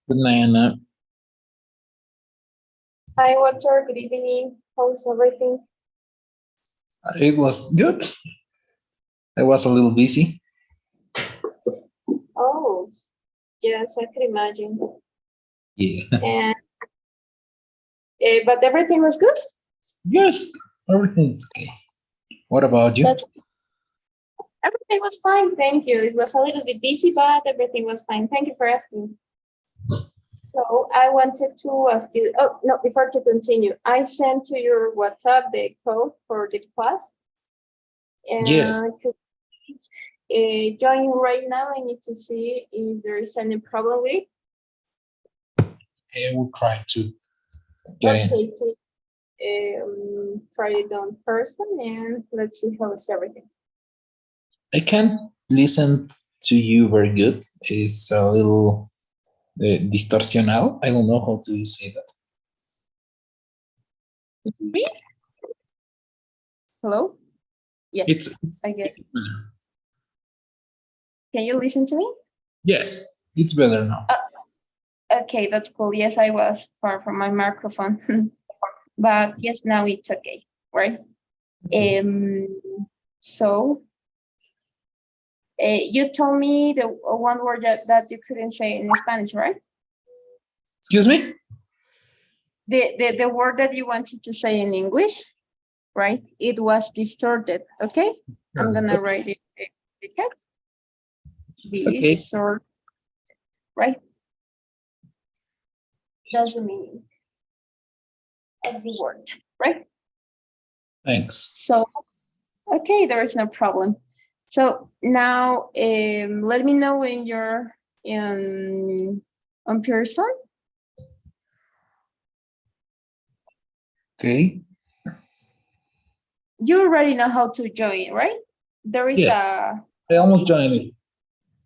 Good night, Anna. Hi, Walter. Good evening. How's everything? It was good. I was a little busy. Oh, yes, I could imagine. Yeah. And but everything was good. Yes, everything's okay. What about you? That's everything was fine. Thank you. It was a little bit busy, but everything was fine. Thank you for asking. So I wanted to ask you. Oh no! Before to continue, I sent to your WhatsApp the code for the class. Yes, And could you please, join right now. I need to see if there is any problem with it. I will try to get in. Okay, please try it on person and let's see how is everything. I can't listen to you very good. It's a little distorsionado. I don't know how to say that. Me? Hello? Yes, It's I guess. Can you listen to me? yes, it's better now. Okay, that's cool. Yes, I was far from my microphone. But yes, now it's okay, right? Um, so you told me the one word that you couldn't say in Spanish, right? Excuse me? The word that you wanted to say in English, right? It was distorted, okay? I'm gonna write it. Okay? Okay. Distorted, right? That's the meaning of the word, right? Thanks. So, okay, there is no problem. So now, let me know when you're on person. Okay. You already know how to join, right? There is Yes, a. I almost joined it.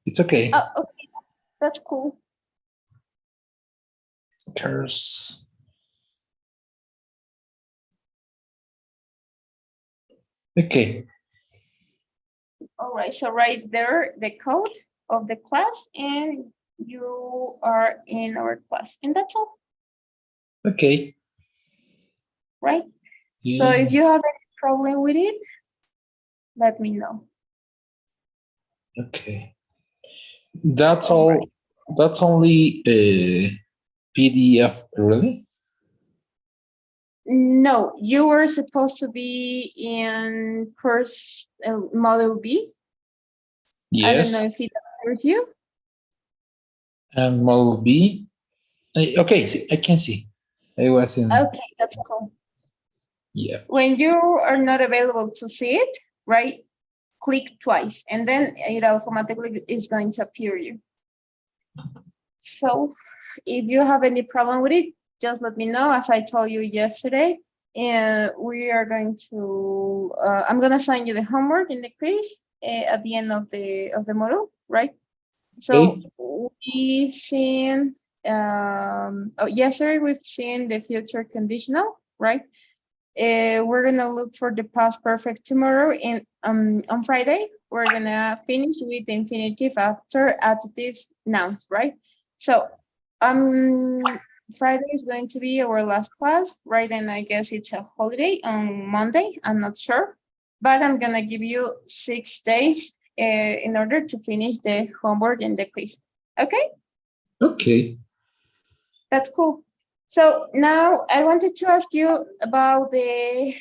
It's okay. Oh, okay, that's cool. Curse. Okay. All right, so right there, the code of the class, and you are in our class, and that's all, Okay. right? Yeah. So if you have any problem with it, let me know. Okay. That's All all. right. That's only a PDF, really? No, you were supposed to be in course model B. I don't know Yes. if it appears you. And model B. Okay, see, I can see. I was in. Okay, that's cool. Yeah. When you are not available to see it, right? Click twice, and then it automatically is going to appear you. So if you have any problem with it, just let me know. As I told you yesterday, and we are going to. I'm gonna send you the homework in the quiz at the end of the model, right? So Okay. we seen. Yesterday we've seen the future conditional, right? We're gonna look for the past perfect tomorrow, and on Friday we're gonna finish with the infinitive after adjectives nouns, right? So Friday is going to be our last class, right? And I guess it's a holiday on Monday. I'm not sure, but I'm gonna give you 6 days in order to finish the homework and the quiz. Okay, Okay. that's cool. So now I wanted to ask you about the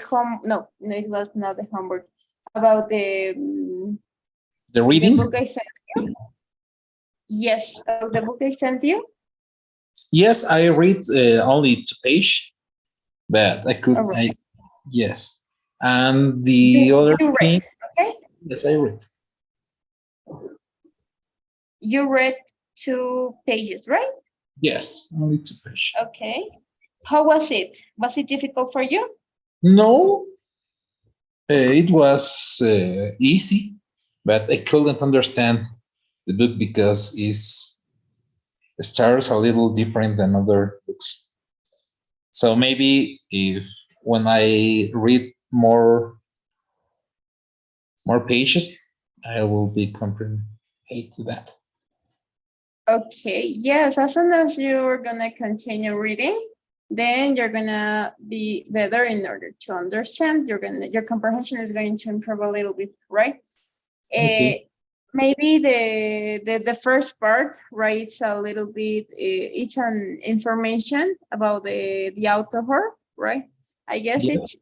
home. No, it was not the homework. About The the reading? book I sent you. Yes, the book I sent you. Yes, I read only 2 page, but I could. All right. Yes. And You, the other you read, thing, okay? yes, I read. You read 2 pages, right? Yes, only 2 page. Okay. How was it? Was it difficult for you? No, it was easy, but I couldn't understand the book because it starts a little different than other books. So maybe if when I read more pages, I will be comprehend to that. Okay, yes, as soon as you're gonna continue reading, then you're gonna be better in order to understand. Your comprehension is going to improve a little bit, right? Okay. Maybe the first part, right? It's a little bit. It's an information about the author, right? I guess Yeah. it's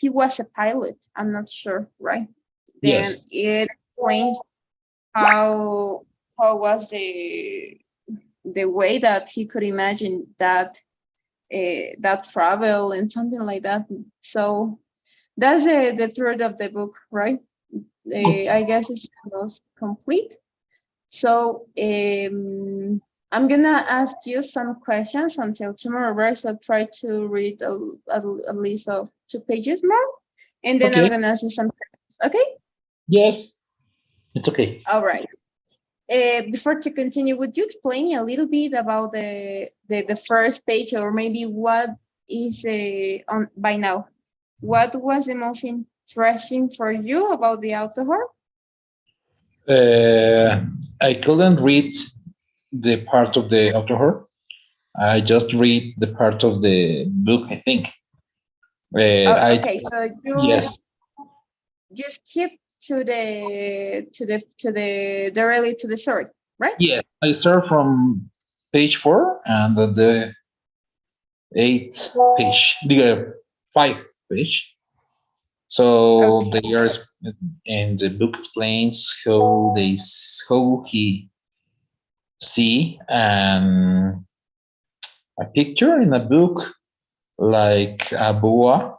he was a pilot. I'm not sure, right? Then Yes. it explains how was the way that he could imagine that that travel and something like that. So that's the truth of the book, right? Okay. I guess it's the most complete. So I'm gonna ask you some questions until tomorrow, right? So try to read at least of 2 pages more, and then I'm Okay. gonna ask you some questions. Okay? Yes. It's okay. All right. Before to continue, would you explain me a little bit about the first page, or maybe what is on by now? What was the most interesting for you about the author? Uh, I couldn't read the part of the author. I just read the part of the book, I think. I Okay, so Yes, you skip to the directly to the story, right? yes. I start from page 4 and the 8th page, the 5th page. So Okay. they are, and the book explains how how he see a picture in a book like a boa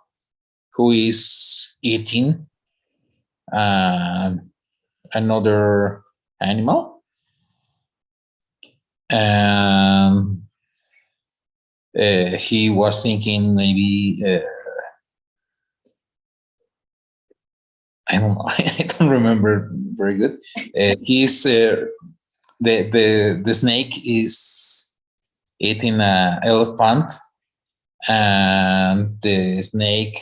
who is eating uh, another animal, and he was thinking maybe I don't know. I don't remember very good. He's the snake is eating an elephant, and the snake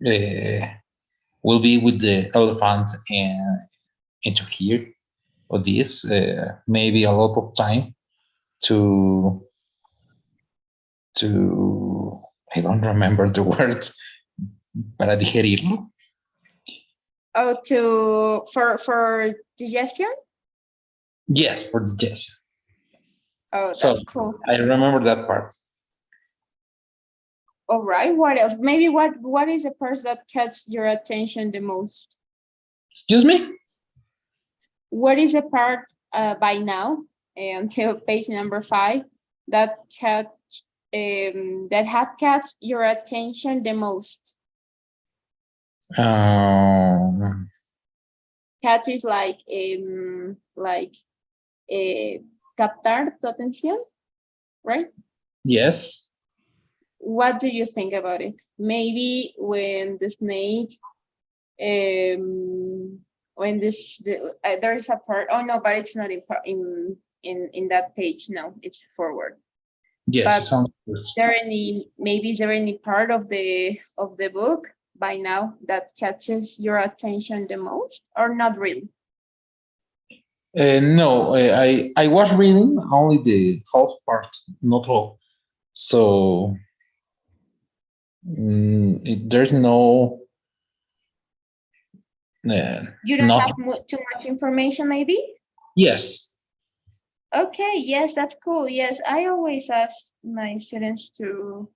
uh, will be with the elephant into here or this maybe a lot of time to to I don't remember the words para digerirlo. Oh, for digestion. Yes, for digestion. Oh, So that's cool. I remember that part. All right. What else? Maybe what is the part that catch your attention the most? Excuse me. What is the part by now until page number 5 that that had catch your attention the most? Um, Catch is like captar tu atención, right? yes. What do you think about it? Maybe when the snake when there is a part. Oh no, but it's not in that page. No, it's forward. Yes. It But sounds good. is there any part of the book by now that catches your attention the most, or not really? No, I was reading only the half part, not all. So there's no You don't have nothing. too much information, maybe? Yes. Okay, yes, that's cool. Yes, I always ask my students to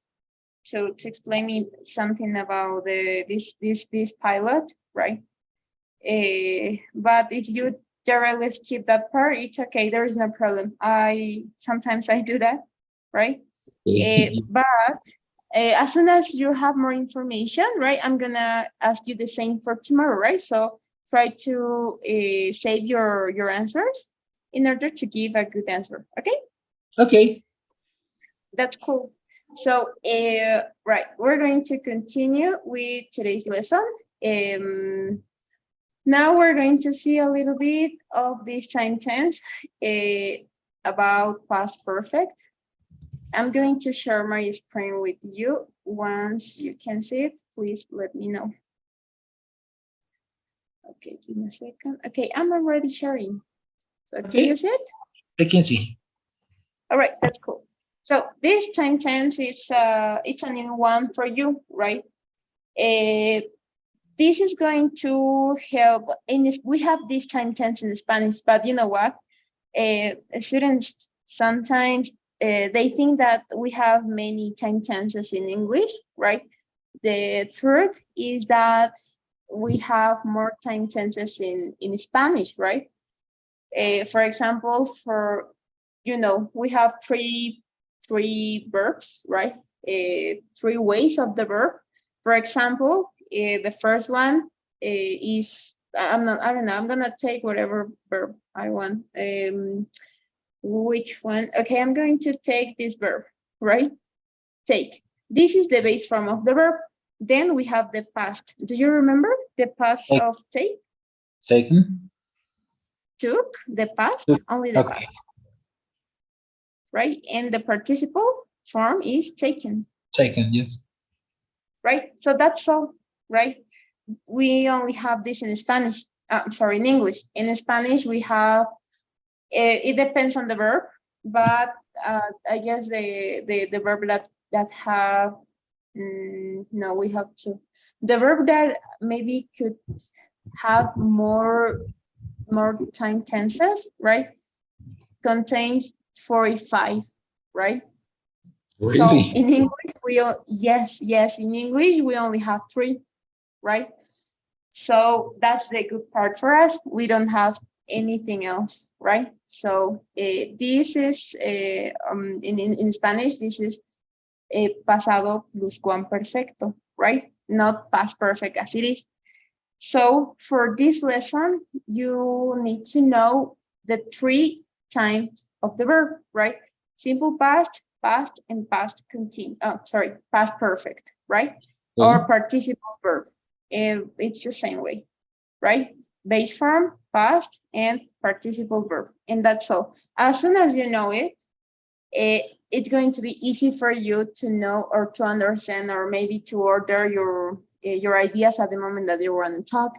explain me something about this pilot, right? But if you directly skip that part, it's okay. There is no problem. I sometimes I do that, right? But as soon as you have more information, right, I'm gonna ask you the same for tomorrow, right? So try to save your answers in order to give a good answer. Okay, Okay. that's cool. So right, we're going to continue with today's lesson. Um, Now we're going to see a little bit of this time tense about past perfect. I'm going to share my screen with you. Once you can see it, please let me know. Okay, give me a second. Okay, I'm already sharing. So do you Okay. see it? I can see. All right, that's cool. So this time tense, it's a new one for you, right? This is going to help in this. We have this time tense in Spanish, but you know what? Students sometimes they think that we have many time tenses in English, right? The truth is that we have more time tenses in Spanish, right? For example, we have three verbs, right? Three ways of the verb. For example, the first one is I don't know. I'm gonna take whatever verb I want. Which one? Okay, I'm going to take this verb, right? Take. This is the base form of the verb. Then we have the past. Do you remember the past Take, of take? taken. Took, the past, Took. only the Okay. past, right? And the participle form is taken, Taken. Yes. right? So that's all, right? We only have this in Spanish. Sorry, in English. In Spanish, we have, it depends on the verb, but I guess the verb that have, no, we have two. The verb that maybe could have more time tenses, right? Contains 45, right? So Really? in English, yes, in English, we only have three, right? So that's the good part for us. We don't have anything else, right? So this is, in Spanish, this is pasado pluscuamperfecto, right? Not past perfect as it is. So for this lesson, you need to know the three times of the verb, right? Simple past, past, and past continue. Oh, sorry, past perfect, right? Okay. Or participle verb. It's the same way, right? Base form, past, and participle verb. And that's all. As soon as you know it, it's going to be easy for you to know or to understand, or maybe to order your ideas at the moment that you want to talk.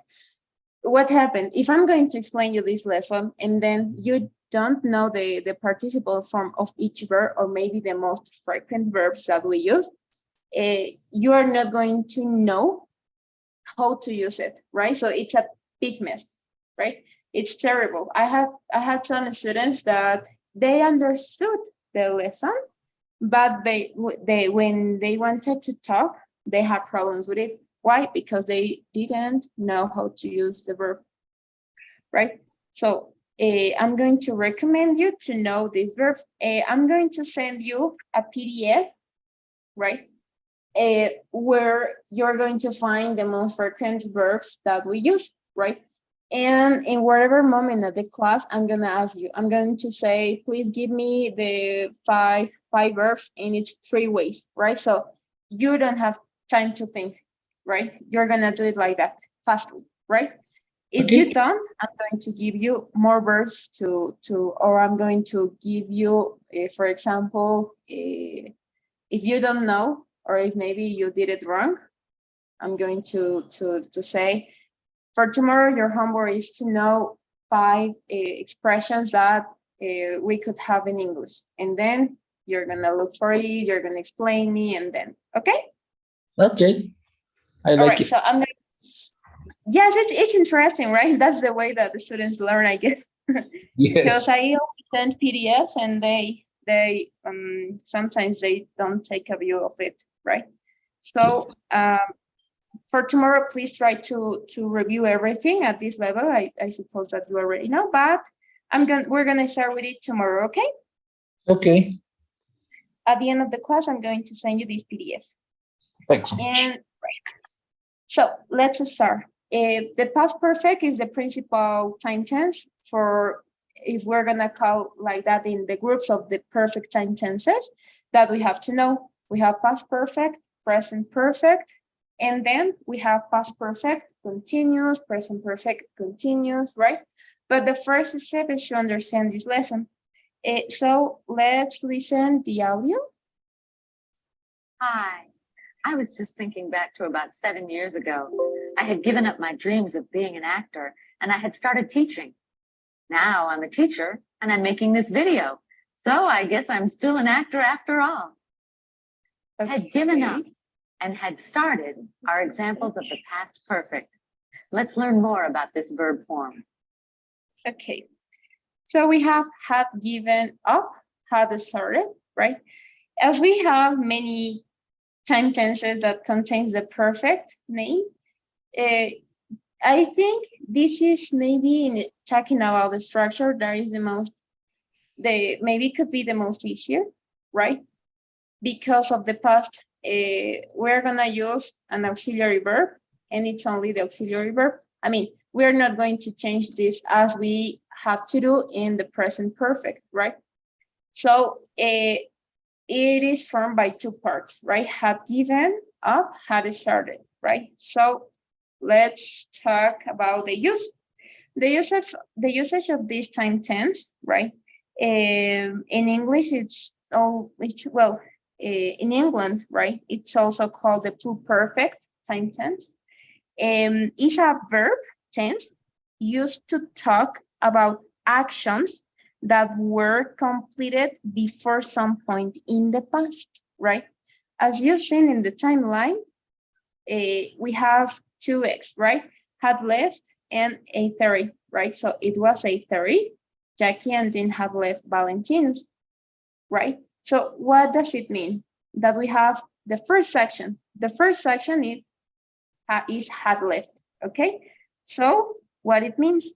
What happened if I'm going to explain you this lesson and then you don't know the participle form of each verb, or maybe the most frequent verbs that we use, you are not going to know how to use it, right? So it's a big mess, right? It's terrible. I had some students that they understood the lesson, but they when they wanted to talk, they had problems with it. Why? Because they didn't know how to use the verb, right? So I'm going to recommend you to know these verbs. I'm going to send you a PDF, right? Where you're going to find the most frequent verbs that we use, right? And in whatever moment of the class, I'm gonna ask you, I'm going to say, please give me the five verbs in its three ways, right? So you don't have time to think, right? You're gonna do it like that, fastly, right? If Okay. you don't, I'm going to give you more verbs or I'm going to give you, for example, if you don't know, or if maybe you did it wrong, I'm going to say, for tomorrow, your homework is to know 5 expressions that we could have in English. And then you're gonna look for it, you're gonna explain me, and then, okay? Okay. I All like right, it. so I'm gonna, yes, it's interesting, right? That's the way that the students learn, I guess. Because Yes. I only send PDFs and they sometimes they don't take a view of it, right? So for tomorrow, please try to review everything at this level. I suppose that you already know, but we're gonna start with it tomorrow, okay? Okay. At the end of the class, I'm going to send you this PDF. Thanks so much. And so let's start. The past perfect is the principal time tense for, if we're gonna call like that, in the groups of the perfect time tenses that we have to know. We have past perfect, present perfect, and then we have past perfect, continuous, present perfect, continuous, right? But the first step is to understand this lesson. So let's listen the audio. Hi, I was just thinking back to about 7 years ago. I had given up my dreams of being an actor and I had started teaching. Now I'm a teacher and I'm making this video. So I guess I'm still an actor after all. Had given up and had started are examples of the past perfect. Let's learn more about this verb form. Okay, so we have had given up, had started, right? As we have many time tenses that contains the perfect name, I think this is maybe in talking about the structure that is the most, maybe could be the most easier, right? Because of the past, we're gonna use an auxiliary verb, and it's only the auxiliary verb. I mean, we're not going to change this as we have to do in the present perfect, right? So it is formed by two parts, right? Had given up, had started, right? So let's talk about the use. The usage of this time tense, right? In English, in England, right? It's also called the pluperfect time tense. It's a verb tense used to talk about actions that were completed before some point in the past, right? As you've seen in the timeline, we have 2x, right? Had left and 8:30, right? So it was 8:30. Jackie and Dean had left Valentino's, right? So what does it mean? That we have the first section. The first section is had left, okay? So what it means?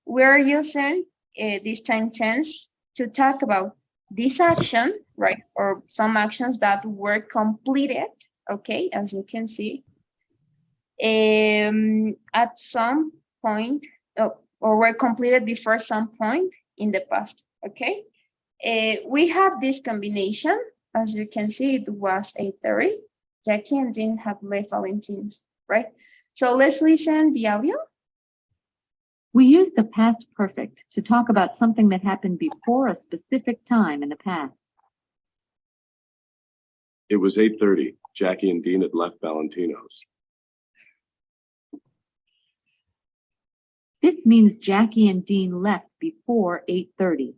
We're using this time tense to talk about this action, right? Or some actions that were completed, okay? As you can see, at some point, or were completed before some point in the past, okay? We have this combination. As you can see, it was 8:30. Jackie and Dean had left Valentino's, right? So let's listen the audio. We use the past perfect to talk about something that happened before a specific time in the past. It was 8:30. Jackie and Dean had left Valentino's. This means Jackie and Dean left before 8:30.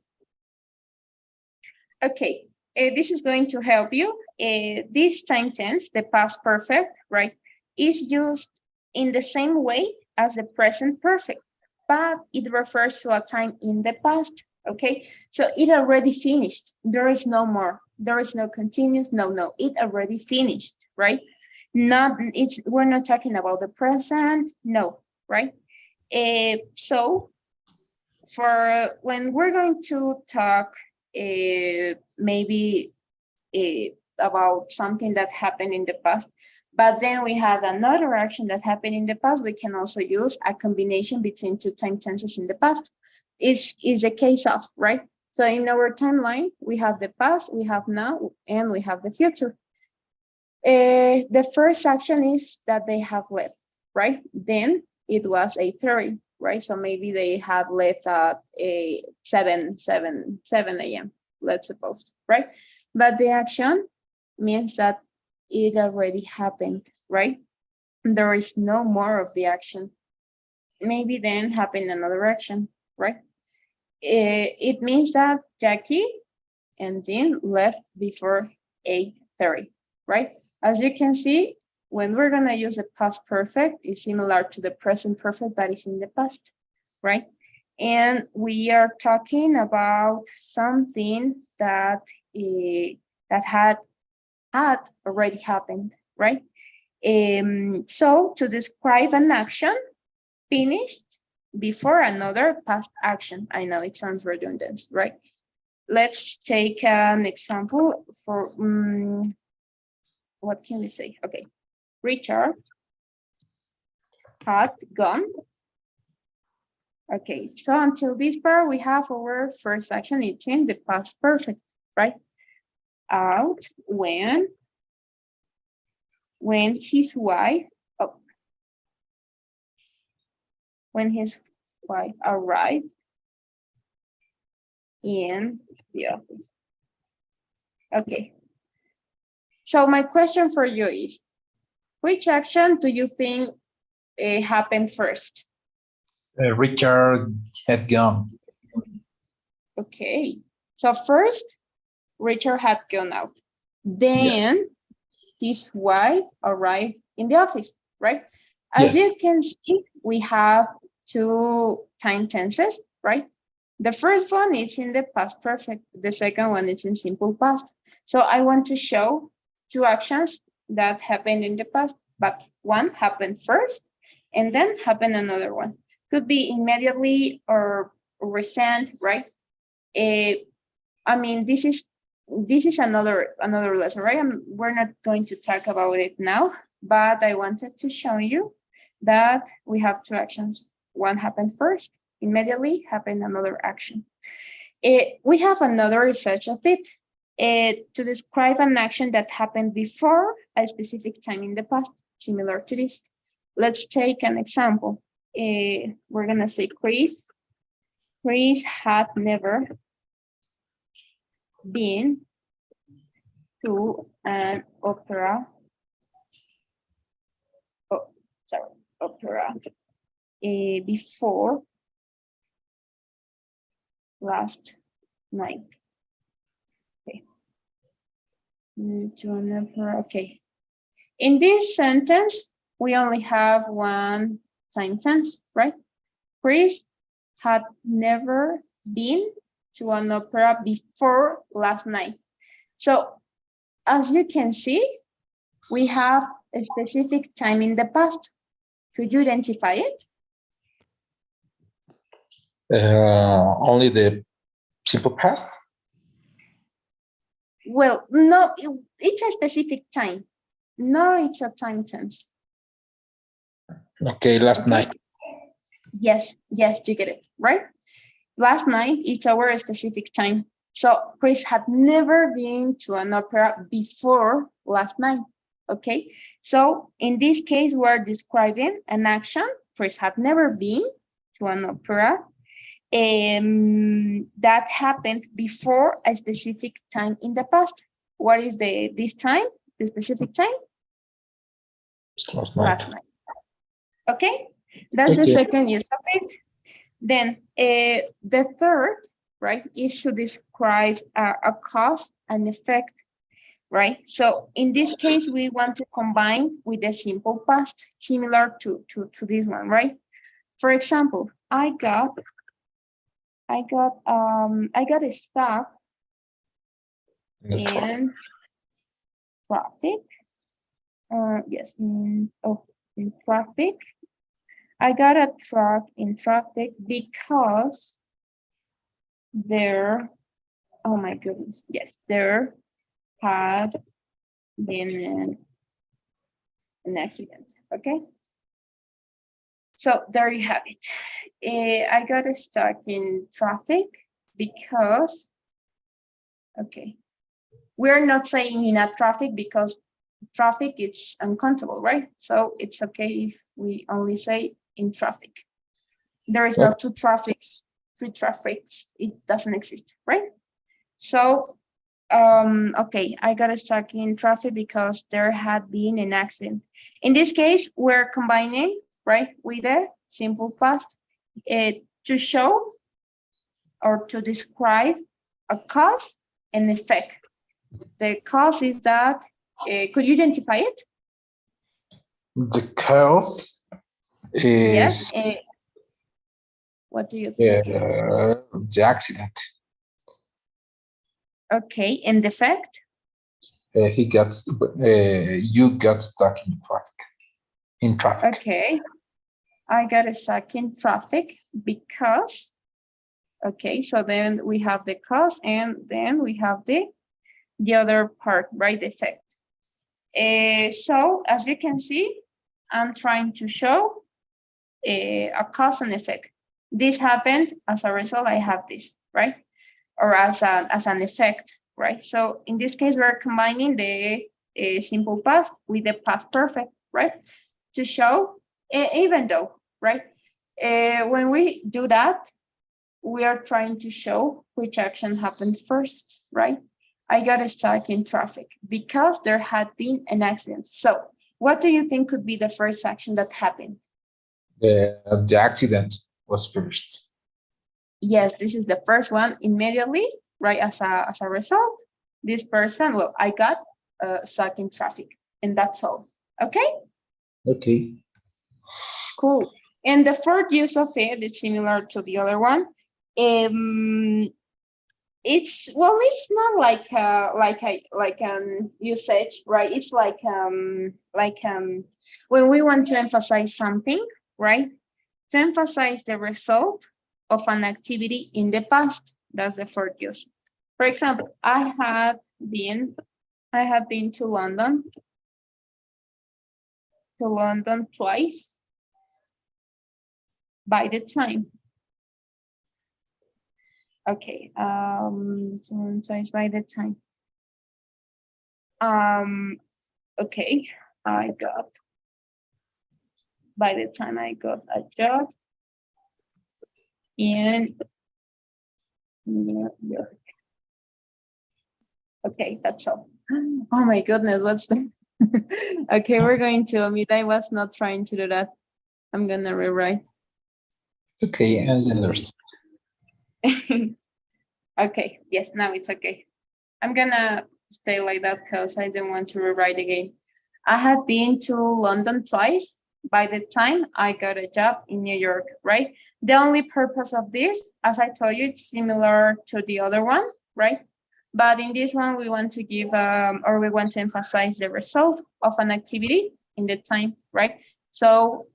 Okay, this is going to help you. This time tense, the past perfect, right, is used in the same way as the present perfect, but it refers to a time in the past, okay? So it already finished. There is no more. There is no continuous. No, it already finished, right? We're not talking about the present, no, right? So for when we're going to talk maybe about something that happened in the past, but then we have another action that happened in the past, we can also use a combination between two time tenses in the past. Is the case of, right? So in our timeline, we have the past, we have now, and we have the future. The first action is that they have left, right? Then it was 8:30, right? So maybe they had left at 7 a.m., let's suppose, right? But the action means that it already happened, right? There is no more of the action. Maybe then happen another action, right? It means that Jackie and Dean left before 8:30, right? As you can see, when we're gonna use the past perfect, it's similar to the present perfect, but it's in the past, right? And we are talking about something that had already happened, right? So to describe an action finished before another past action. I know it sounds redundant, right? Let's take an example for, what can we say? Okay, Richard had gone. Okay, so until this part, we have our first action. It's in the past perfect, right? Out when his wife, when his wife arrived in the office. Okay. So my question for you is, which action do you think happened first? Richard had gone. Okay. So first, Richard had gone out. Then his wife arrived in the office, right? As you can see, we have two time tenses, right? The first one is in the past perfect. The second one is in simple past. So I want to show two actions that happened in the past, but one happened first and then happened another one. Could be immediately or recent, right? I mean, this is another lesson, right? We're not going to talk about it now, but I wanted to show you that we have two actions. One happened first, immediately happened another action. We have another research of it to describe an action that happened before a specific time in the past, similar to this. Let's take an example. We're gonna say Chris had never been to an opera. Opera before last night. Okay. To an opera. Okay. In this sentence, we only have one time tense, right? Chris had never been to an opera before last night. So as you can see, we have a specific time in the past. Could you identify it? Only the simple past? Well, no, it's a specific time. No, it's a time tense. Okay, last night. Yes, you get it, right? Last night, it's our specific time. So Chris had never been to an opera before last night, okay? So in this case, we're describing an action. Chris had never been to an opera that happened before a specific time in the past. What is this time, the specific time? Last night. Okay, that's the second use of it. Then the third, right, is to describe a cause and effect, right? So in this case, we want to combine with the simple past, similar to this one, right? For example, I got stuck in traffic. Yes, in traffic. I got a truck in traffic because there, oh my goodness, yes, there had been an accident, okay? So there you have it. I got stuck in traffic because, okay, we're not saying in a traffic because traffic it's uncountable, right? So it's okay if we only say in traffic. There is no two traffics, three traffics, it doesn't exist, right? So, okay, I got stuck in traffic because there had been an accident. In this case, we're combining, right, with a simple past to show or to describe a cause and effect. The cause is that, could you identify it? The cause is yes. What do you think? the accident. Okay, and the effect? You got stuck in traffic. Okay, I got stuck in traffic because, okay, so then we have the cause and then we have the other part, right, the effect. So as you can see, I'm trying to show a cause and effect. This happened as a result, I have this, right? Or as an effect, right? So in this case, we're combining the simple past with the past perfect, right? To show, even though, right? When we do that, we are trying to show which action happened first, right? I got stuck in traffic because there had been an accident. So what do you think could be the first action that happened? The accident was first. yes, this is the first one immediately, right? As a result, this person, well, I got stuck in traffic, and that's all. Okay, Okay. cool. And the fourth use of it is similar to the other one. It's well, it's not like usage, right? It's like when we want to emphasize something, right? To emphasize the result of an activity in the past. That's the fourth use. For example, I have been to London twice by the time. Okay, twice by the time. Okay, by the time I got a job in New York. Okay, that's all. Oh my goodness, what's the okay, we're going to omit. I was not trying to do that. I'm gonna rewrite. Okay, I understand. Okay, yes, now it's okay. I'm gonna stay like that because I don't want to rewrite again. I had been to London twice by the time I got a job in New York, right? The only purpose of this, as I told you, it's similar to the other one, right? But in this one, we want to give, or we want to emphasize the result of an activity in the time, right? So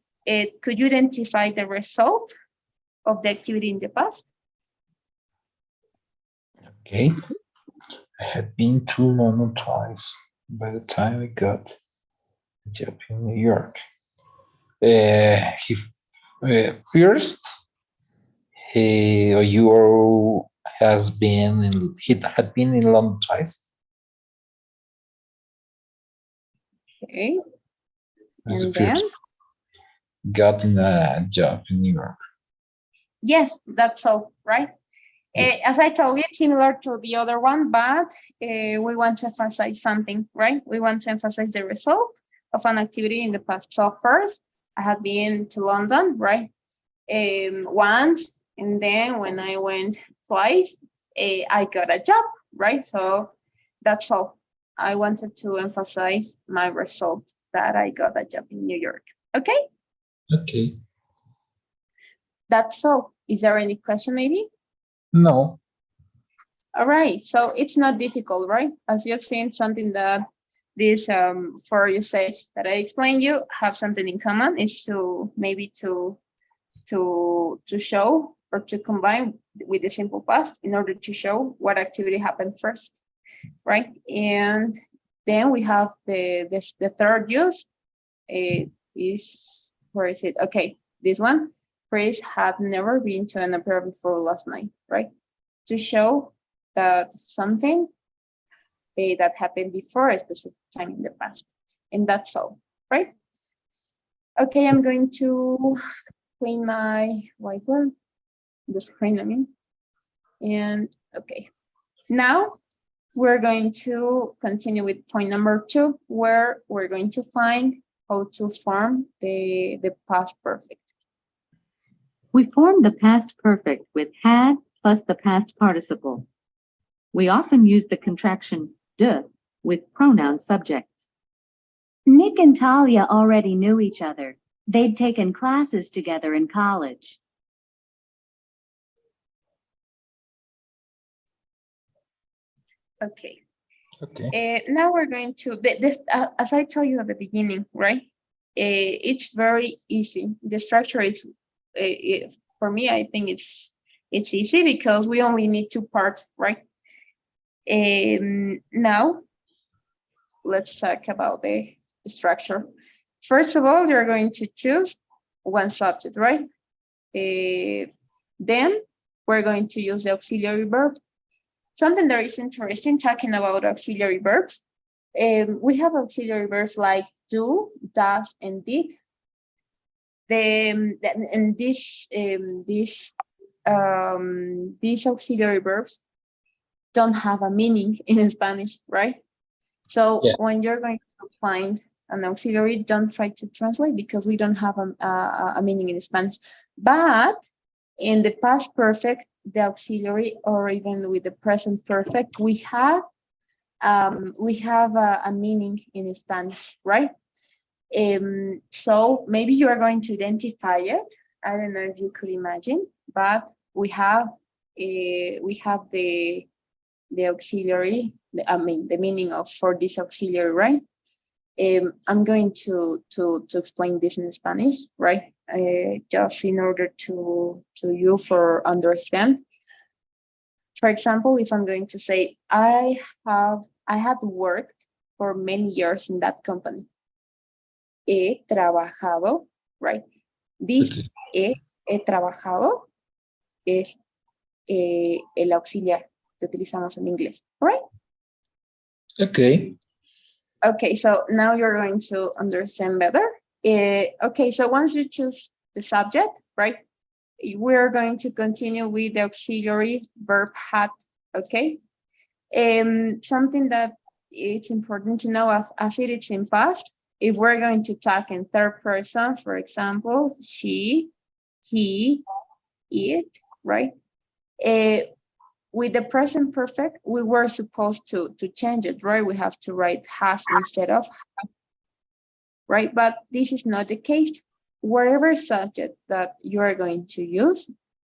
could you identify the result of the activity in the past? Okay. I had been to London twice by the time I got a job in New York. First, he or you has been in, he had been in London twice. Okay, This is and the then? first. Gotten a job in New York. Yes, that's all, right? As I told you, it's similar to the other one, but we want to emphasize something, right? We want to emphasize the result of an activity in the past. So first, I had been to London, right? Once, and then when I went twice, I got a job, right? So that's all. I wanted to emphasize my result that I got a job in New York. Okay? Okay. That's all. Is there any question maybe? No. All right, so it's not difficult, right? As you've seen, something that this for usage that I explained you have something in common is to maybe to show or to combine with the simple past in order to show what activity happened first, right? And then we have the third use is, where is it? Okay, this one. Chris had never been to an opera before last night, right? To show that something that happened before a specific time in the past. And that's all, right? Okay, I'm going to clean my whiteboard, the screen, I mean. And okay, now we're going to continue with point number 2, where we're going to find how to form the past perfect. We form the past perfect with had plus the past participle. We often use the contraction de with pronoun subjects. Nick and Talia already knew each other. They'd taken classes together in college. Okay. Okay. Now we're going to, as I told you at the beginning, right? It's very easy. The structure is, for me, I think it's easy because we only need 2 parts, right? Now, let's talk about the structure. First of all, you're going to choose one subject, right? Then we're going to use the auxiliary verb. Something that is interesting talking about auxiliary verbs. We have auxiliary verbs like do, does, and did. And these auxiliary verbs don't have a meaning in Spanish, right? So Yeah. when you're going to find an auxiliary, don't try to translate because we don't have a meaning in Spanish. But in the past perfect, the auxiliary or even with the present perfect, we have a meaning in Spanish, right? So maybe you are going to identify it. I don't know if you could imagine, but we have the auxiliary. I mean the meaning of for this auxiliary, right? I'm going to explain this in Spanish, right? Just in order to you for understand. For example, if I'm going to say I had worked for many years in that company. He trabajado, right? This he trabajado es el auxiliar que utilizamos en inglés, right? Okay. Okay, so now you're going to understand better. Okay, so once you choose the subject, right, we're going to continue with the auxiliary verb had, okay? Something that it's important to know as it is in past, if we're going to talk in third person, for example, she, he, it, right? With the present perfect, we were supposed to change it, right? We have to write has instead of have, right? But this is not the case. Whatever subject that you are going to use,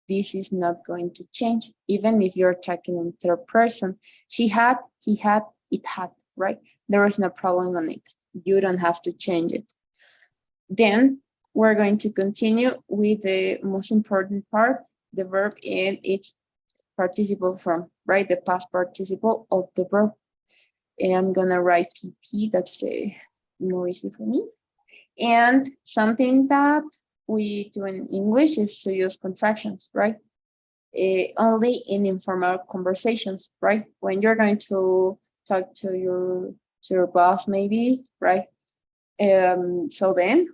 this is not going to change, even if you're talking in third person. She had, he had, it had, right? There is no problem on it. You don't have to change it. Then we're going to continue with the most important part, the verb in its participle form, right? The past participle of the verb. And I'm gonna write PP, that's the more easy for me. And something that we do in English is to use contractions, right? Only in informal conversations, right? When you're going to talk to your boss, maybe, right? So then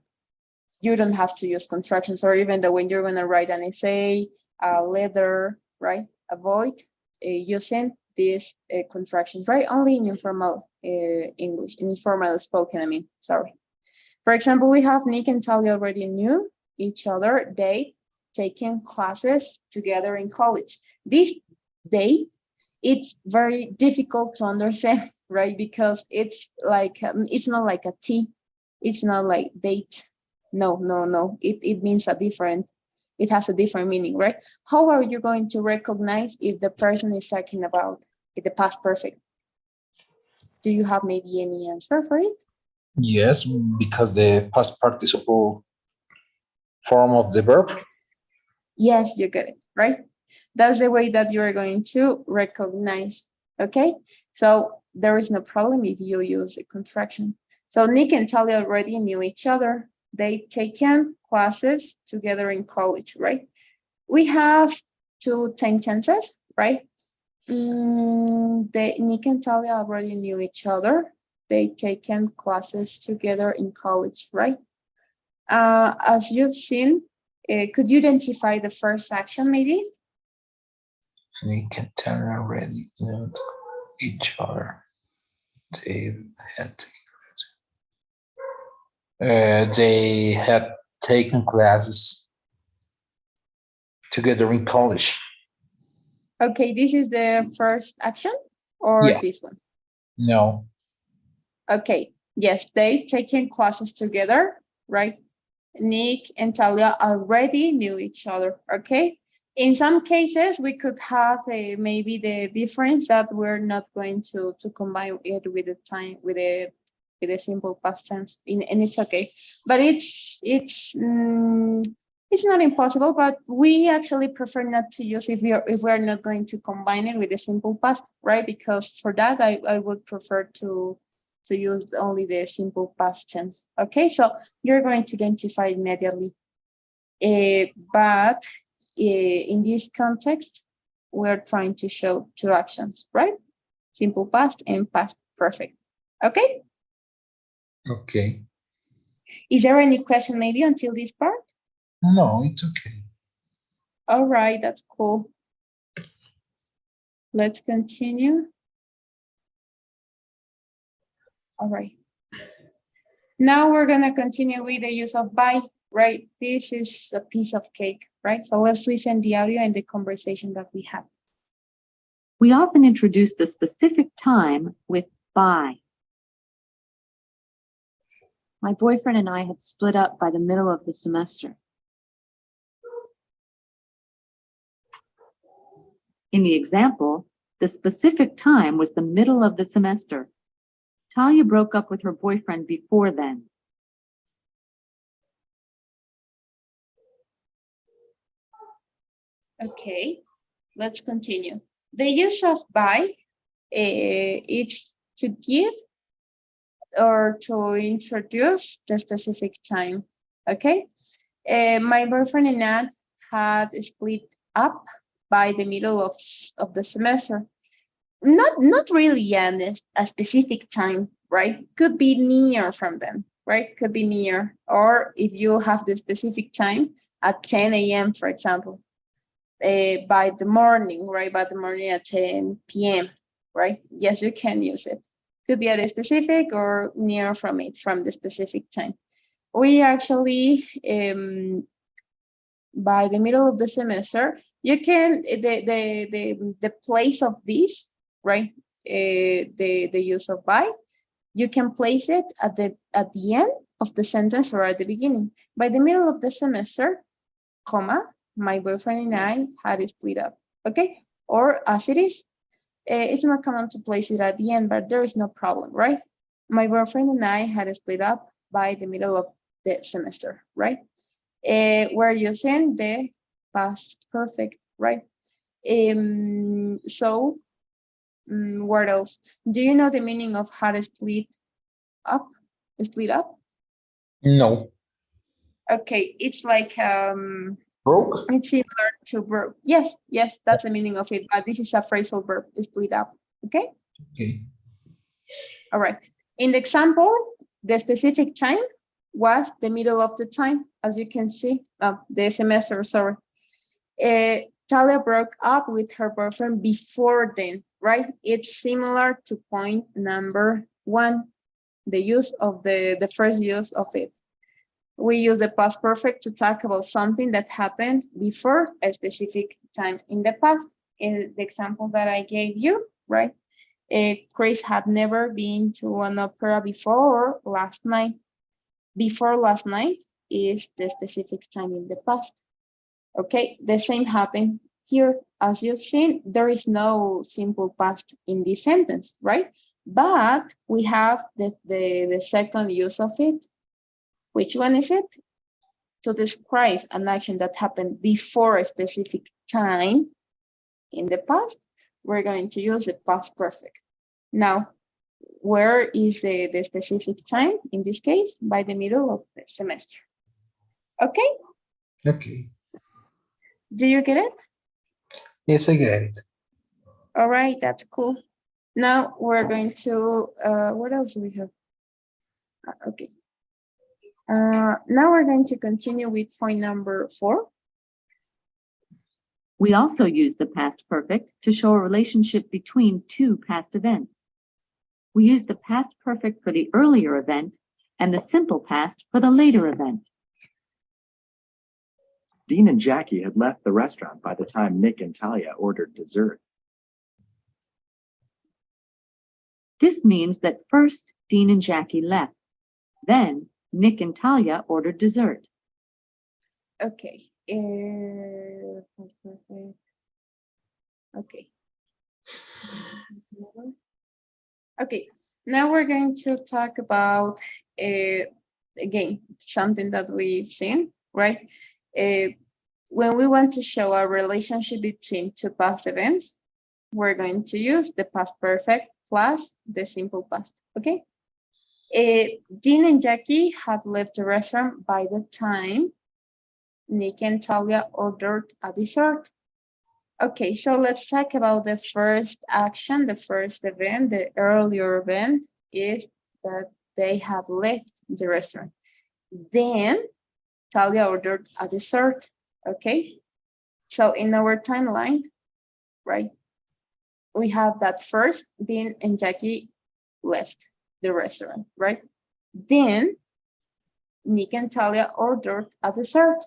you don't have to use contractions, or even when you're going to write an essay, a letter, right? Avoid using these contractions, right? Only in informal English, in informal spoken, I mean, sorry. For example, we have Nick and Talia already knew each other. They taken classes together in college. This date, it's very difficult to understand, right? Because it's like, it's not like a T. It's not like date. No. It means it has a different meaning, right? How are you going to recognize if the person is talking about the past perfect? Do you have maybe any answer for it? Yes, because the past participle form of the verb. Yes, you get it, right? That's the way that you are going to recognize, okay? So there is no problem if you use the contraction. So Nick and Talia already knew each other. They taken classes together in college, right? We have 2 tenses, right? Nick and Talia already knew each other. They taken classes together in college, right? As you've seen, could you identify the first action maybe? We can tell already know each other. They had taken classes together in college. Okay, this is the first action or Yeah. this one? No. Okay, yes, they taken classes together, right? Nick and Talia already knew each other, okay? In some cases, we could have maybe the difference that we're not going to combine it with the time, with a simple past tense, and it's okay. But it's not impossible, but we actually prefer not to use if we're not going to combine it with a simple past, right? Because for that, I would prefer to use only the simple past tense. Okay, so you're going to identify immediately. But in this context, we're trying to show 2 actions, right? Simple past and past perfect. Okay? Okay. Is there any question maybe until this part? No, it's okay. All right, that's cool. Let's continue. All right. Now we're going to continue with the use of by. right? This is a piece of cake, right? So let's listen the audio and the conversation that we have. We often introduce the specific time with by. My boyfriend and I had split up by the middle of the semester. In the example, the specific time was the middle of the semester. Talia broke up with her boyfriend before then. Okay, let's continue. The use of by is to give or to introduce the specific time. Okay, my boyfriend and I had split up by the middle of the semester. Not really a specific time, right? Could be near from them, right? Could be near, or if you have the specific time at 10 a.m., for example, by the morning, right? By the morning at 10 p.m., right? Yes, you can use it. Could be at a specific or near from it, from the specific time. We actually, by the middle of the semester, you can, the place of this, right? The use of by, you can place it at the end of the sentence or at the beginning. By the middle of the semester, comma, my boyfriend and I had split up, okay? Or as it is, it's more common to place it at the end, but there is no problem, right? My boyfriend and I had split up by the middle of the semester, right? We're using the past perfect, right? So, what else? Do you know the meaning of how to split up? Split up? No. Okay, it's like Broke? it's similar to verb. Yes, that's the meaning of it, but this is a phrasal verb, split up. Okay? Okay. All right. In the example, the specific time was the middle of the time, as you can see, the semester, sorry. Talia broke up with her boyfriend before then, right? It's similar to point number 1, the use of the first use of it. We use the past perfect to talk about something that happened before a specific time in the past. In the example that I gave you, right? Chris had never been to an opera before last night. Before last night is the specific time in the past. Okay, the same happens here. As you've seen, there is no simple past in this sentence, right? But we have the second use of it. Which one is it? To describe an action that happened before a specific time in the past, we're going to use the past perfect. Now, where is the specific time? In this case, by the middle of the semester. Okay? Okay. Do you get it? Yes, I get it. All right, that's cool. Now we're going to, what else do we have? Okay. Now we're going to continue with point number 4. We also use the past perfect to show a relationship between two past events. We use the past perfect for the earlier event and the simple past for the later event. Dean and Jackie had left the restaurant by the time Nick and Talia ordered dessert. This means that first Dean and Jackie left. Then Nick and Talia ordered dessert. Okay. Okay. Okay, now we're going to talk about, again, something that we've seen, right? When we want to show a relationship between two past events, we're going to use the past perfect plus the simple past, okay? Dean and Jackie had left the restaurant by the time Nick and Talia ordered a dessert. Okay, so let's talk about the first action, the first event, the earlier event is that they have left the restaurant. Then Talia ordered a dessert, okay? So in our timeline, right, we have that first Dean and Jackie left the restaurant, right? Then Nick and Talia ordered a dessert.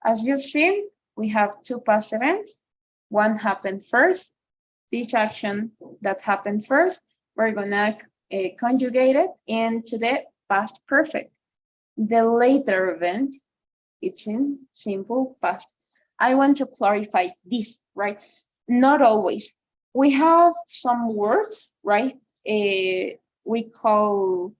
As you've seen, we have two past events. One happened first. This action that happened first, we're gonna conjugate it into the past perfect. The later event, it's in simple past. I want to clarify this, right? Not always. We have some words, right? We call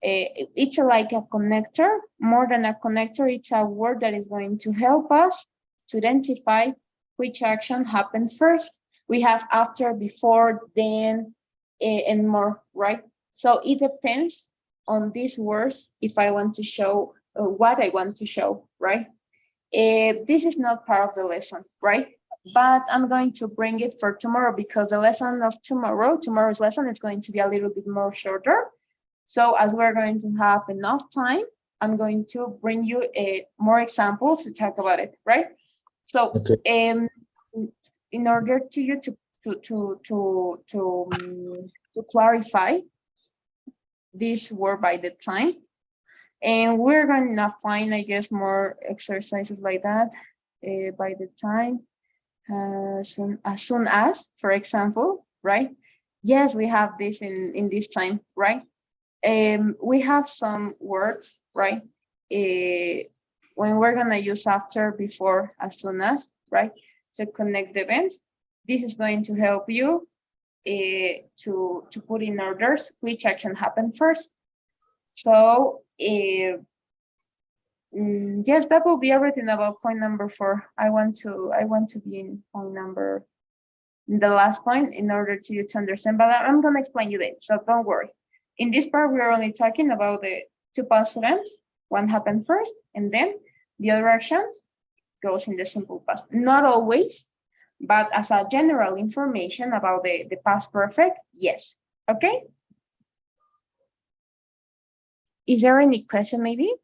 it's like a connector. More than a connector, it's a word that is going to help us to identify which action happened first. We have after, before, then, and more, right? So it depends on these words if I want to show what I want to show, right? This is not part of the lesson, right? But I'm going to bring it for tomorrow because the lesson of tomorrow's lesson is going to be a little bit more shorter. So as we're going to have enough time, I'm going to bring you more examples to talk about it, right? So Okay. In order to you to clarify this word by the time, and we're gonna find, I guess, more exercises like that by the time, as soon as, for example, right? Yes, we have this in this time, right? We have some words, right? When we're gonna use after, before, as soon as, right? To connect the events. This is going to help you to put in orders which action happened first. So yes, that will be everything about point number 4. I want to be in point number, the last point, in order to you to understand, but I'm going to explain you this, so don't worry. In this part, we are only talking about the two past events. One happened first, and then the other action goes in the simple past. Not always, but as a general information about the past perfect, yes. Okay? Is there any question maybe?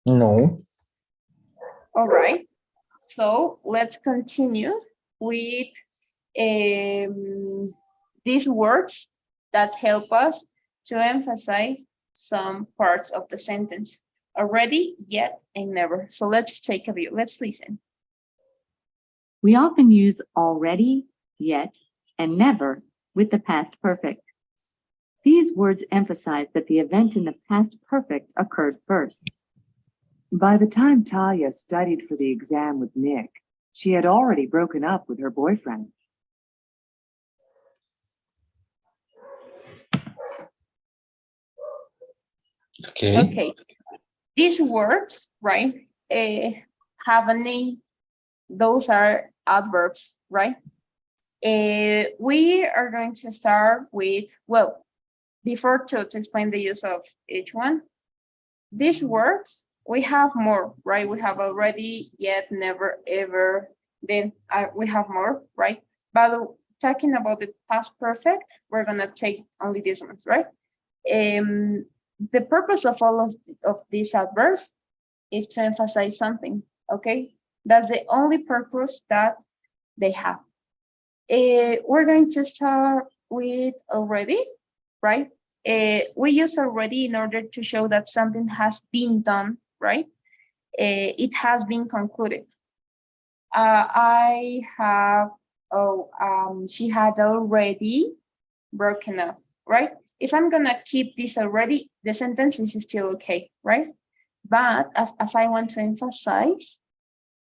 No. All right. So let's continue with these words that help us to emphasize some parts of the sentence. Already, yet, and never. So let's take a view. Let's listen. We often use already, yet, and never with the past perfect. These words emphasize that the event in the past perfect occurred first. By the time Talia studied for the exam with Nick, she had already broken up with her boyfriend. Okay. These words, right, have a name. Those are adverbs, right? We are going to start with, well, before to explain the use of each one, these words, we have more, right? We have already, yet, never, ever, then we have more, right? But talking about the past perfect, we're gonna take only these ones, right? The purpose of all of these adverbs is to emphasize something, okay? That's the only purpose that they have. We're going to start with already, right? We use already in order to show that something has been done, right? It has been concluded. I have, she had already broken up, right? If I'm gonna keep this already, the sentence is still okay, right? But as I want to emphasize,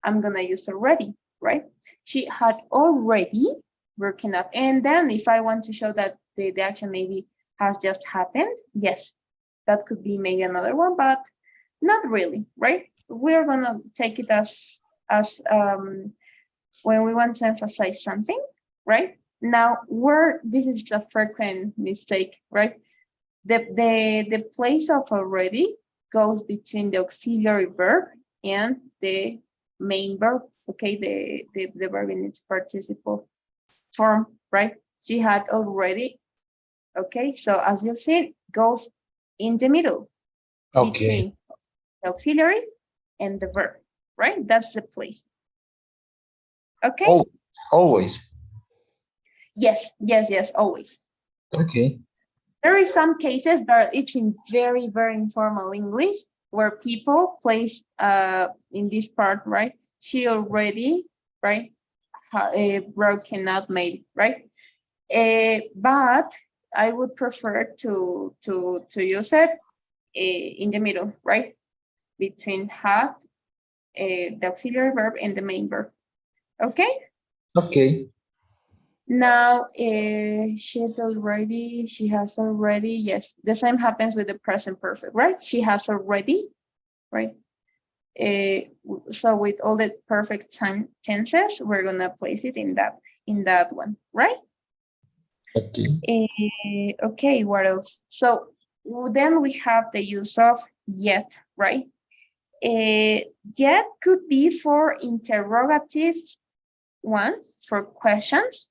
I'm gonna use already, right? She had already broken up. And then if I want to show that the action maybe has just happened, yes, that could be maybe another one, but not really, right? We're gonna take it as when we want to emphasize something, right? Now, this is a frequent mistake, right? The place of already goes between the auxiliary verb and the main verb, okay? The verb in its participle form, right? She had already, okay? So as you've seen, goes in the middle between the auxiliary and the verb, right? That's the place. Okay? Oh, always. Yes, always. Okay. There is some cases, but it's in very, very informal English where people place in this part, right? She already, right? Broken up, maybe, right? But I would prefer to use it in the middle, right? Between had, the auxiliary verb and the main verb. Okay. Okay. Now, she has already, yes, the same happens with the present perfect, right? She has already, right? So with all the perfect time tenses, we're gonna place it in that one, right? Okay. Okay, what else? So then we have the use of yet, right? Yet could be for interrogative one, for questions,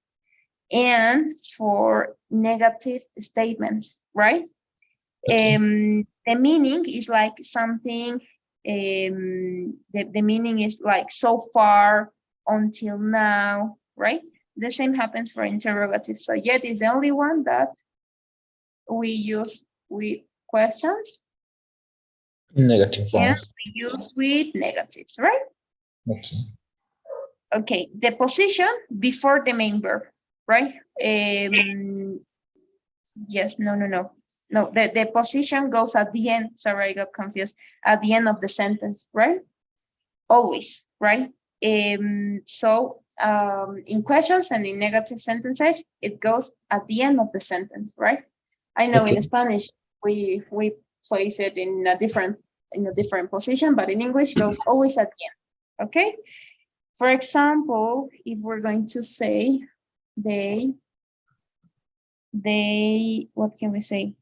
and for negative statements, right? Okay. The meaning is like something, the meaning is like so far, until now, right? The same happens for interrogative. So yet is the only one that we use with questions Negative one. and we use with negatives, right? Okay. Okay, the position before the main verb, right? Yes, no. No, the position goes at the end. Sorry, I got confused. At the end of the sentence, right? Always, right? So in questions and in negative sentences, it goes at the end of the sentence, right? I know Okay. in Spanish we place it in a different position, but in English it goes always at the end. Okay. For example, if we're going to say they, what can we say?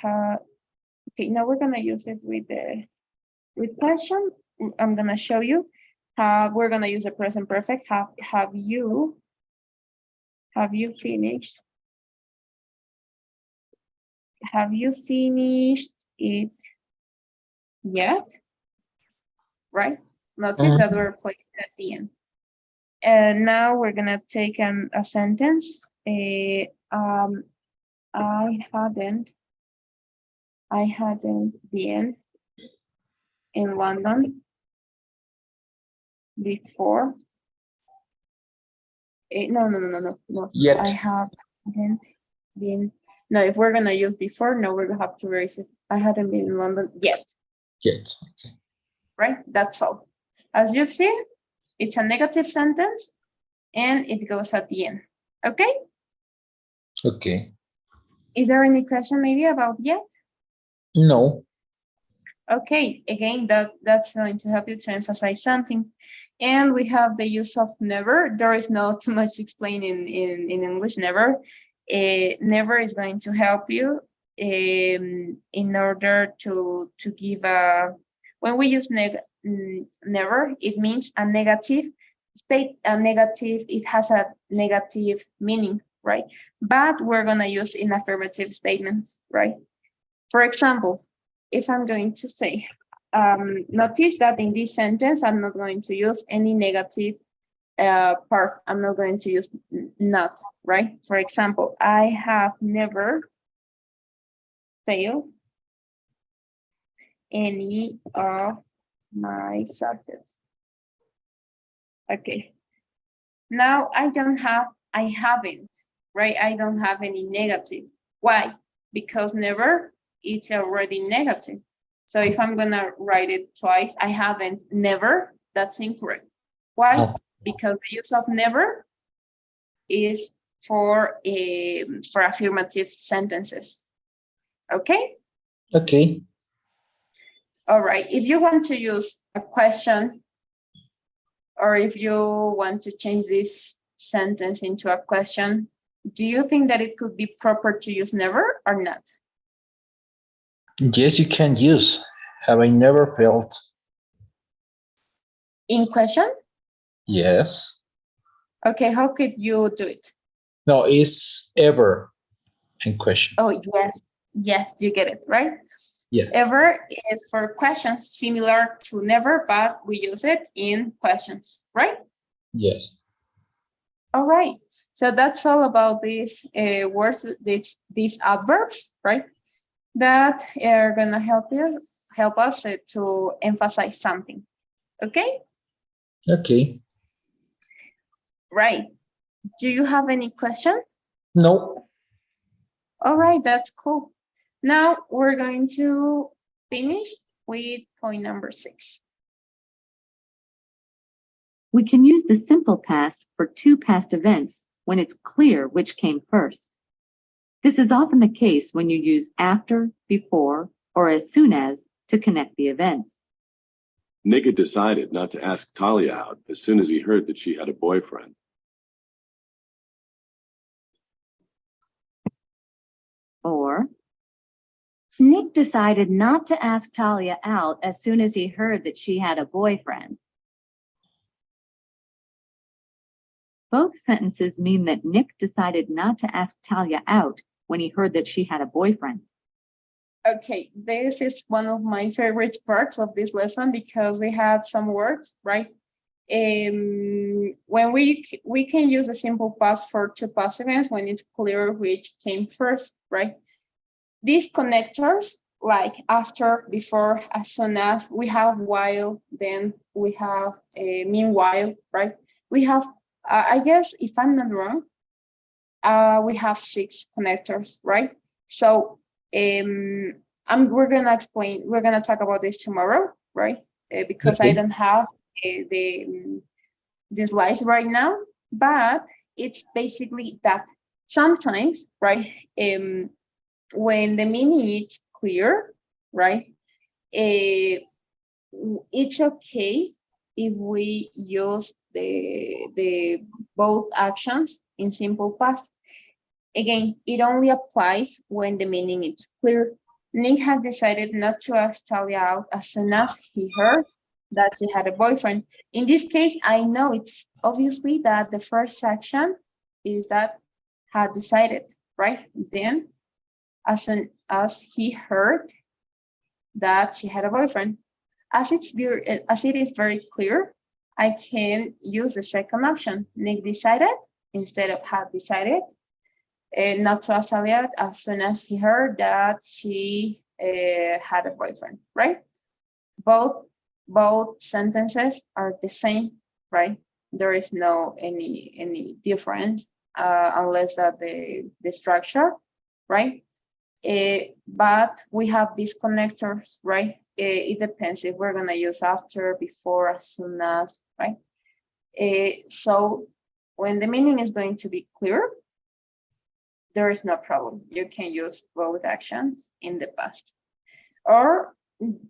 Okay, now we're gonna use it with question. I'm gonna show you. We're gonna use the present perfect. Have you finished? Have you finished it yet? Right? Notice that we're placed at the end. And now we're gonna take a sentence. I hadn't been in London before. No. Yet. I haven't been. No, if we're gonna use before, no, we're gonna have to erase it. I hadn't been in London yet. Yet. Okay. Right? That's all. As you've seen, it's a negative sentence and it goes at the end. Okay? Okay. Is there any question maybe about yet? No. Okay, again, that's going to help you to emphasize something. And we have the use of never. There is not too much to explain in English, never. Never is going to help you in order to give when we use never, it means a negative state, it has a negative meaning, right? But we're gonna use in affirmative statements, right? For example, if I'm going to say, notice that in this sentence, I'm not going to use any negative part. I'm not going to use not, right? For example, I have never failed any of my subjects. Okay. Now I haven't, right? I don't have any negative. Why? Because never, it's already negative. So if I'm gonna write it twice, I haven't, never, that's incorrect. Why? Oh. Because the use of never is for affirmative sentences. Okay? Okay. All right. If you want to use a question, or if you want to change this sentence into a question, do you think that it could be proper to use never or not? Yes, you can use. Have I never failed? In question? Yes. Okay, how could you do it? No, it's ever in question. Oh, yes, you get it, right? Yes. Ever is for questions, similar to never, but we use it in questions, right? Yes. All right. So that's all about these words, these adverbs, right? That are gonna help us to emphasize something. Okay? Okay. Right. Do you have any question? No. All right, that's cool. Now we're going to finish with point number 6. We can use the simple past for two past events when it's clear which came first. This is often the case when you use after, before, or as soon as to connect the events. Nick had decided not to ask Talia out as soon as he heard that she had a boyfriend. Or Nick decided not to ask Talia out as soon as he heard that she had a boyfriend. both sentences mean that Nick decided not to ask Talia out when he heard that she had a boyfriend. Okay, this is one of my favorite parts of this lesson because we have some words, right? When we can use a simple past for two past events when it's clear which came first, right? These connectors, like after, before, as soon as, we have while, then we have meanwhile, right? We have, I guess, if I'm not wrong, we have 6 connectors, right? So we're gonna talk about this tomorrow, right? Because Okay. I don't have the slides right now, but it's basically that sometimes, right? When the meaning is clear, right? It's okay if we use the both actions in simple past. Again, it only applies when the meaning is clear. Nick had decided not to ask Talia out as soon as he heard that she had a boyfriend. In this case, I know it's obviously that the first action is that had decided, right? Then, as soon as he heard that she had a boyfriend, as it is very clear, I can use the second option. Nick decided instead of had decided not to ask Talia as soon as he heard that she had a boyfriend, right? Both sentences are the same, right? There is no any difference unless that the structure, right? But we have these connectors, right? It depends if we're gonna use after, before, as soon as, right? So when the meaning is going to be clear, there is no problem. You can use both actions in the past. Or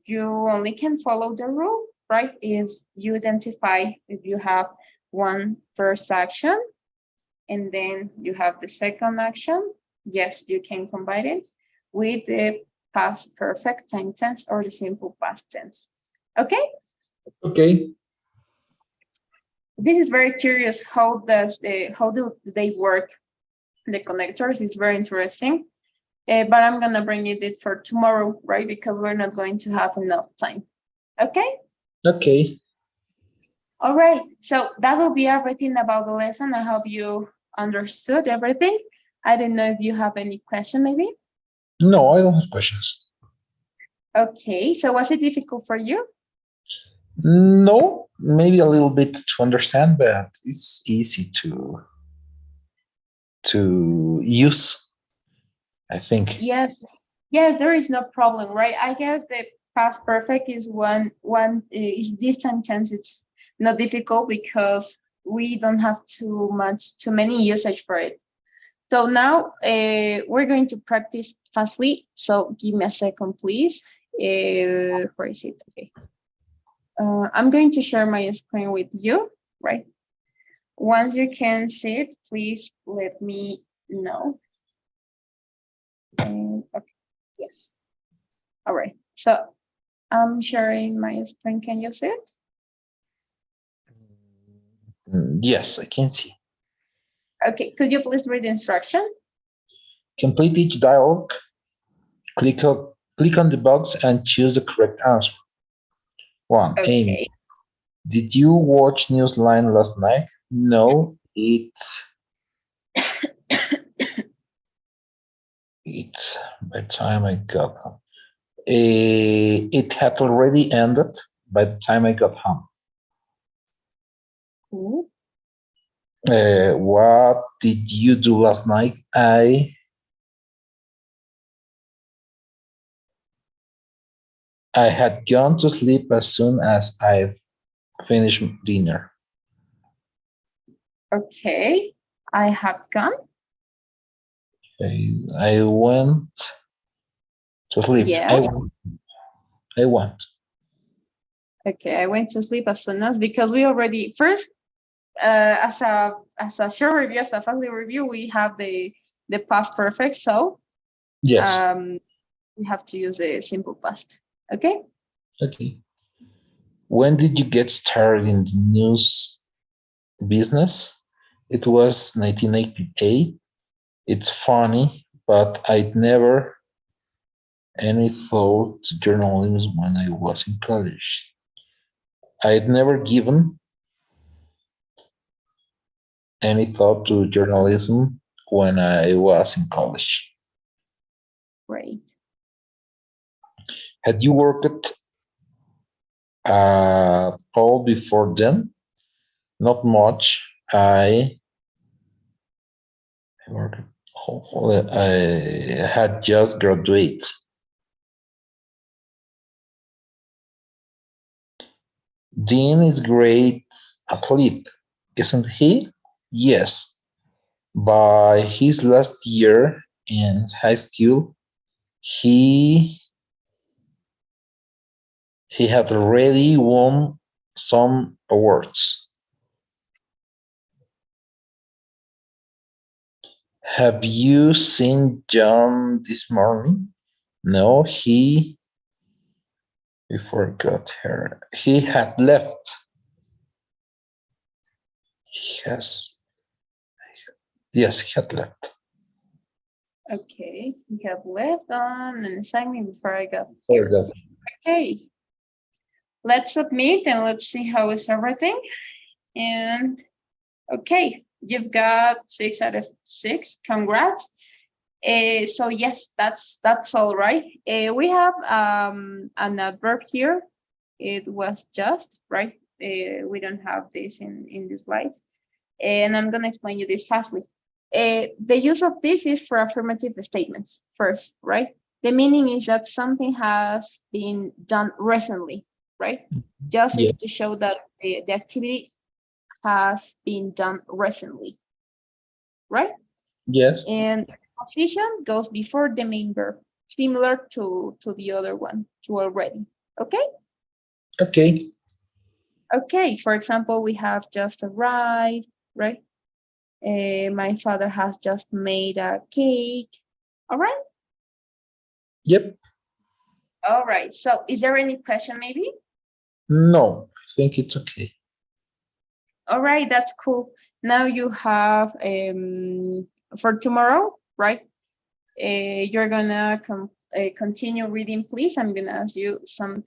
you only can follow the rule, right? If you identify, if you have one first action and then you have the second action, yes, you can combine it with the past perfect time tense or the simple past tense. Okay? Okay. This is very curious. How do they work? The connectors is very interesting. But I'm gonna bring it for tomorrow, right? Because we're not going to have enough time. Okay? Okay. All right. So that will be everything about the lesson. I hope you understood everything. I don't know if you have any question, maybe? No, I don't have questions. Okay. So was it difficult for you? No, maybe a little bit to understand, but it's easy to use, I think. Yes. Yes, there is no problem, right? I guess the past perfect is one is this sentence. It's not difficult because we don't have too many usage for it. So now we're going to practice fastly. So give me a second, please. Where is it? Okay. I'm going to share my screen with you, right? Once you can see it, please let me know. Okay, yes. All right. So I'm sharing my screen. Can you see it? Yes, I can see. Okay. Could you please read the instruction? Complete each dialog. Click on the box and choose the correct answer. 1. Okay. Amy, did you watch Newsline last night? No, it It's by the time I got home. It had already ended by the time I got home. Cool. What did you do last night? I had gone to sleep as soon as I finished dinner. Okay. I have gone. I went to sleep. Yes. I went. Okay, I went to sleep as soon as, because we already first as a short review, as a faculty review, we have the past perfect. So Yes. we have to use the simple past. Okay. Okay. When did you get started in the news business? It was 1988. It's funny, but I'd never any thought to journalism when I was in college. I'd never given any thought to journalism when I was in college. Great. Had you worked all before then? Not much. I worked. I had just graduated. Dean is great athlete, isn't he? Yes. By his last year in high school, he had already won some awards. Have you seen John this morning? No, we forgot her. He had left. Yes, he had left. Okay, we have left on an assignment before I got here. Okay, let's submit and let's see how is everything. And okay, you've got 6 out of 6. Congrats. So yes, that's all right. We have an adverb here. It was just, right? We don't have this in the slides. And I'm gonna explain you this fastly. The use of this is for affirmative statements first, right? The meaning is that something has been done recently, right? Just is to show that the activity has been done recently, right? Yes. And position goes before the main verb, similar to the other one, to already. Okay? Okay. Okay, for example, we have just arrived, right? My father has just made a cake. All right? Yep. All right. So is there any question maybe? No, I think it's okay. All right, that's cool. Now you have for tomorrow, right? You're gonna continue reading, please. I'm gonna ask you some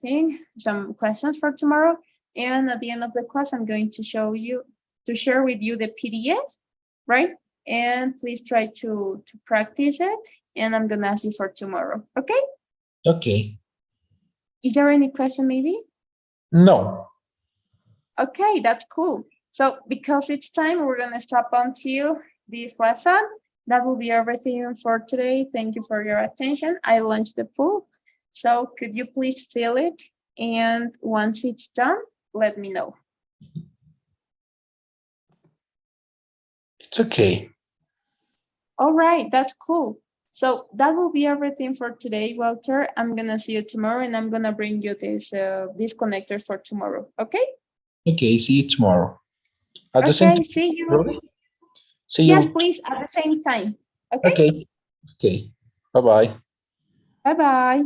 questions for tomorrow. And at the end of the class, I'm going to share with you the PDF, right? And please try to practice it. And I'm gonna ask you for tomorrow, okay? Okay. Is there any question maybe? No. Okay, that's cool. So because it's time, we're gonna stop until this lesson. That will be everything for today. Thank you for your attention. I launched the pool. So could you please fill it? And once it's done, let me know. It's okay. All right, that's cool. So that will be everything for today, Walter. I'm gonna see you tomorrow and I'm gonna bring you these connectors for tomorrow, okay? Okay, see you tomorrow. At the same Okay, time, see you. really? See Yes, you. please, at the same time, okay? Okay. Okay. Bye-bye. Bye-bye.